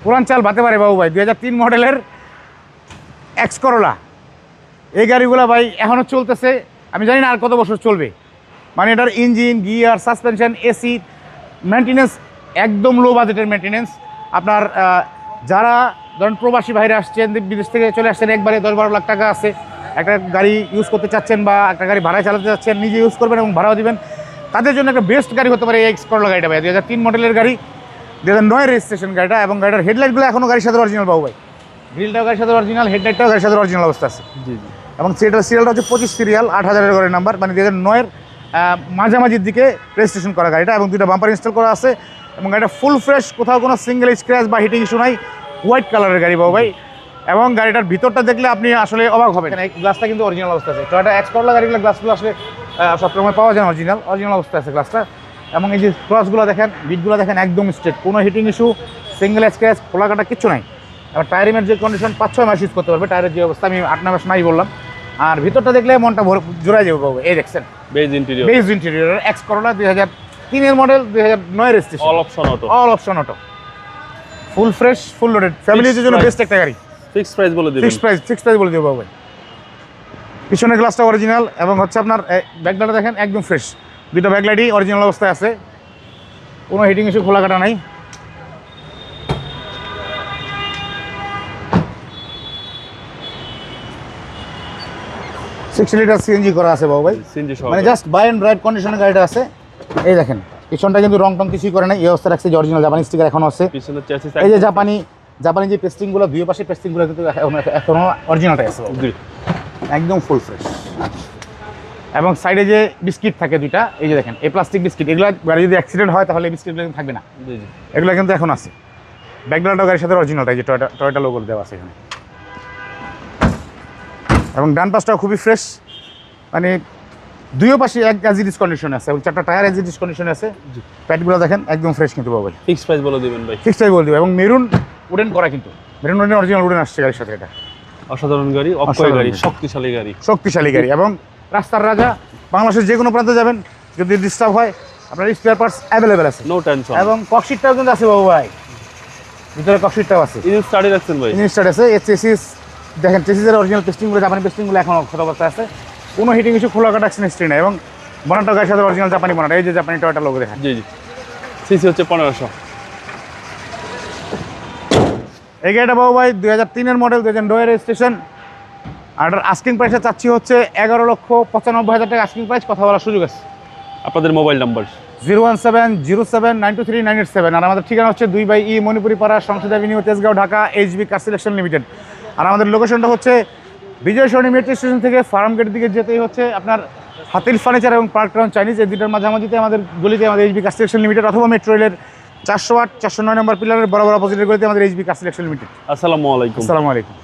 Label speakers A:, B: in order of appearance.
A: পুরান চাল বাতে পারে বাবু ভাই, 2003 মডেলের এক্স করোলা। এই গাড়িগুলো ভাই এখনও চলতেছে, আমি জানি না আর কত বছর চলবে। মানে এটার engine, gear, suspension, AC maintenance একদম লো বাজেটের মেনটেন্যান্স। আপনার যারা ধরেন প্রবাসী বাইরে আসছেন, বিদেশ থেকে চলে আসছেন, একবারে 10-12 লাখ টাকা আছে, একটা গাড়ি ইউজ করতে চাচ্ছেন বা একটা গাড়ি ভাড়ায় চালাতে চাচ্ছেন, নিজে ইউজ করবেন এবং ভাড়াও দিবেন, তাদের জন্য একটা বেস্ট গাড়ি হতে পারে এই এক্স করোলা গাড়িটা ভাই। 2003 মডেলের গাড়ি, 2009 রেজিস্ট্রেশন গাড়িটা, এবং গাড়িটার হেডলাইটগুলো এখনও গাড়ির সাথে অরিজিনাল বাবু ভাই। গ্রিলটাও গাড়ির সাথে অরিজিনাল, হেডলাইটটাও গাড়ির সাথে অরিজিনাল অবস্থা আছে।
B: জি জি।
A: এবং সিরিয়ালটা হচ্ছে 25 সিরিয়াল, 8000-এর ঘরের নাম্বার, মানে 2009-এর মাঝামাঝির দিকে রেজিস্ট্রেশন করা গাড়িটা, এবং 2টা বাম্পার ইনস্টল করা আছে। এবং গাড়িটা ফুল ফ্রেশ, কোথাও কোনো সিঙ্গেল স্ক্র্যাচ বা হিটিং ইস্যু নাই, হোয়াইট কালারের গাড়ি বাবু ভাই। এবং গাড়িটার ভিতরটা দেখলে আপনি আসলে অবাক হবেন, এই গ্লাসটা কিন্তু অরিজিনাল অবস্থা আছে। টয়োটা এক্স করোলা গাড়িগুলো গ্লাসগুলো আসলে সবসময় পাওয়া যায় অরিজিনাল অবস্থা আছে গ্লাসটা। এবং এই যে ক্রসগুলো দেখেন, বিটগুলো দেখেন একদম স্ট্রেট, কোনো হিটিং ইস্যু, সিঙ্গেল স্ক্র্যাচ, খোলা কাটা কিচ্ছু নাই। এবার টায়ারিমের যে কন্ডিশন 5-6 মাস ইউজ করতে পারবে, টায়ারের যে অবস্থা আমি 8-9 মাস নাই বললাম। আর ভিতরটা দেখলে মনটা জোড়ায় যাবে বাবু। এই দেখছেন বেজ ইন্টেরিয়র এক্স করোলা 2003-এর model, 2009 registration, all option auto, full fresh, full loaded, ফ্যামিলির জন্য বেস্ট একটা গাড়ি।
B: ফিক্সড প্রাইস বলে দিবেন? ফিক্সড
A: প্রাইস বলে দেবো বাবু। পিছনের গ্লাসটা অরিজিনাল, এবং হচ্ছে আপনার ব্যাকলাইটটা দেখেন একদম ফ্রেশ, 2টা ব্যাকলাইটই অরিজিনাল অবস্থায় আছে, কোনো হিটিং ইস্যু, খোলা কাটা নাই। লিটার সিএনজি করা আছে বাবু ভাই, মানে জাস্ট বাই অ্যান্ড ড্রাইভ কন্ডিশনের গাড়িটা আছে। এই দেখেন পিছনটা কিন্তু রং টং কিছুই করে নাই, এই অবস্থা রাখছে, যে অরিজিনাল জাপানি স্টিকার এখনো আছে। এই যে জাপানি যে পেস্টিংগুলো, দুই পাশে পেস্টিংগুলো কিন্তু এখনো অরিজিনালটাই আছে একদম ফুল ফ্রেশ। এবং সাইডে যে বিস্কিট থাকে 2টা, এই যে দেখেন এই প্লাস্টিক বিস্কিট, এগুলো গাড়ি যদি অ্যাক্সিডেন্ট হয় তাহলে এই বিস্কিটগুলো কিন্তু থাকবে না, এগুলো কিন্তু এখন আছে। ব্যাকগ্রাউন্ডটাও গাড়ির সাথে অরিজিনালটা, যে টয়োটা লোগো দেওয়া আছে এখানে। এবং ডান পাশটাও খুবই ফ্রেশ, মানে দুই পাশে এক অ্যাজিডিস কন্ডিশনে আছে, এবং 4টা টায়ার অ্যাজিডিস কন্ডিশনে আছে। প্যাডগুলো দেখেন একদম ফ্রেশ কিন্তু পাবেন।
B: ফিক্সড প্রাইস বলে দিবেন ভাই?
A: ফিক্সড প্রাইস বলে দিব। এবং মেরুন উডেন করা, কিন্তু মেরুন অরিজিনাল উডেন আসছে গাড়ির সাথে। এটা
B: অসাধারণ গাড়ি, অক্ষয় গাড়ি, শক্তিশালী গাড়ি।
A: এবং রাস্তার রাজা, বাংলাদেশের যে কোনো প্রান্তে যাবেন, যদি ডিস্টার্ব হয় আপনার স্পেয়ার পার্টস অ্যাভেলেবেল আছে,
B: নো টেনশন। এবং
A: ককশিটটাও কিন্তু আছে বাবু ভাই, ভিতরে ককশিটটাও আছে,
B: ইঞ্জিন স্টার্টই রাখছেন ভাই? ইঞ্জিন স্টার্ট
A: আছে। চেসিস দেখেন, চেসিসের অরিজিনাল পেস্টিংগুলো, জাপানি পেস্টিংগুলো এখনও ক্ষত অবস্থা আছে, কোনো হিটিং ইস্যু, খোলা কাটা হিস্ট্রি নেই। এবং বনাটা গাড়ির সাথে অরিজিনাল জাপানি বনাটা, এই যে জাপানি টয়োটা লোগো দেখেন।
B: জি জি। সিসি হচ্ছে 1500।
A: এই গাড়িটা বাবু ভাই 2003-এর মডেল, 2009 রেজিস্ট্রেশন। আর আস্কিং প্রাইসটা চাচ্ছি হচ্ছে 11,95,000 টাকা আস্কিং প্রাইস, কথা বলার সুযোগ আছে।
B: আপনাদের মোবাইল নাম্বার?
A: 01707923987। আর আমাদের ঠিকানা হচ্ছে 2/E Manipuri Para, Sangsad avenue, Tejgaon, Dhaka, HB car selection limited. আর আমাদের লোকেশনটা হচ্ছে বিজয় সরণি মেট্রো স্টেশন থেকে ফার্ম গেটের দিকে যেতেই হচ্ছে আপনার হাতিল ফার্নিচার এবং পার্ক টাউন চাইনিজ, এই 2টার মাঝামাঝিতে আমাদের গলিতে আমাদের HB কার সিলেকশন লিমিটেড, অথবা মেট্রো রেলের 408-409 নম্বর পিলারের বরাবর অপোজিটের গলিতে আমাদের HB কার সিলেকশন লিমিটেড।
B: আসসালামু আলাইকুম।
A: আসসালামু আলাইকুম।